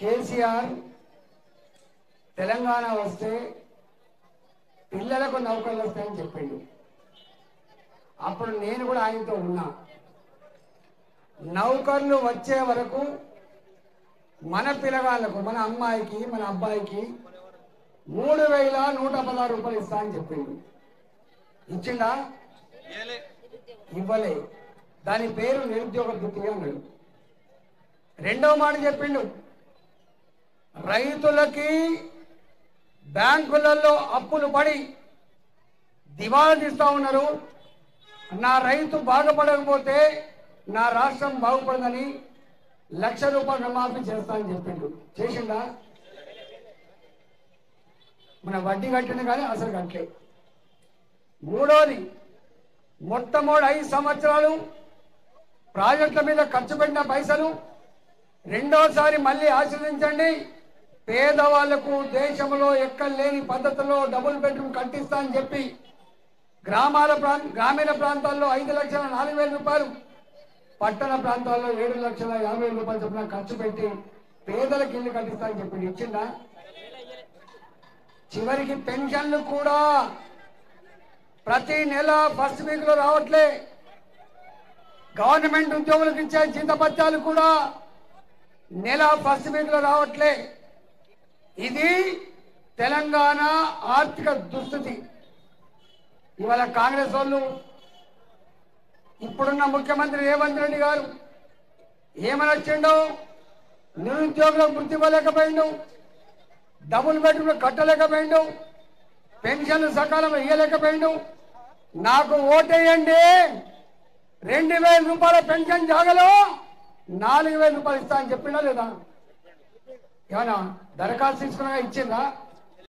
కేసీఆర్ తెలంగాణ వస్తే పిల్లలకు నౌకర్లు వస్తాయని చెప్పిండు. అప్పుడు నేను కూడా ఆయనతో ఉన్నా. నౌకర్లు వచ్చే వరకు మన పిల్లగాళ్ళకు, మన అమ్మాయికి, మన అబ్బాయికి 3116 రూపాయలు ఇస్తా అని చెప్పిండు. ఇచ్చిండా? ఇవ్వలే. దాని పేరు నిరుద్యోగ వృత్తి అన్నాడు. రెండవ మాట చెప్పిండు, రైతులకి బ్యాంకులలో అప్పులు పడి దివాళా తీస్తా ఉన్నారు. నా రైతు బాగుపడకపోతే నా రాష్ట్రం బాగుపడదని 1,00,000 రూపాయలు రుణమాఫీ చేస్తా అని చెప్పిండు. చేసిండా? మన వడ్డీ కట్టింది కానీ అసలు కట్టలే. మూడోది, మొట్టమొదటి 5 సంవత్సరాలు ప్రాజెక్టుల మీద ఖర్చు పెట్టిన పైసలు రెండోసారి మళ్ళీ ఆశ్రయించండి. పేదవాళ్లకు దేశంలో ఎక్కడ లేని పద్ధతిలో డబుల్ బెడ్రూమ్ కట్టిస్తా అని చెప్పి గ్రామీణ ప్రాంతాల్లో 5,04,000 రూపాయలు, పట్టణ ప్రాంతాల్లో 7,50,000 రూపాయలు చొప్పున ఖర్చు పెట్టి పేదలకు ఇల్లు కట్టిస్తా అని చెప్పి ఇచ్చిందా? చివరికి పెన్షన్లు కూడా ప్రతి నెల ఫస్ట్ వీక్ లో రావట్లే. గవర్నమెంట్ ఉద్యోగులకు ఇచ్చే జీతభత్యాలు కూడా నెల ఫస్ట్ వీక్ లో రావట్లే. ఇది తెలంగాణ ఆర్థిక దుస్థితి. ఇవాళ కాంగ్రెస్ వాళ్ళు, ఇప్పుడున్న ముఖ్యమంత్రి రేవంత్ రెడ్డి గారు ఏమని వచ్చిండో, నిరుద్యోగులకు వృత్తి ఇవ్వలేకపోయిండు, డబుల్ బెడ్రూమ్ కట్టలేకపోయిండు, పెన్షన్లు సకాలంలో ఇవ్వలేకపోయిండు. నాకు ఓటేయండి, 2,000 రూపాయల పెన్షన్ జాగలో 4,000 రూపాయలు ఇస్తా అని చెప్పిండా లేదా? ఏమన్నా దరఖాస్తు తీసుకున్నా ఇచ్చిందా?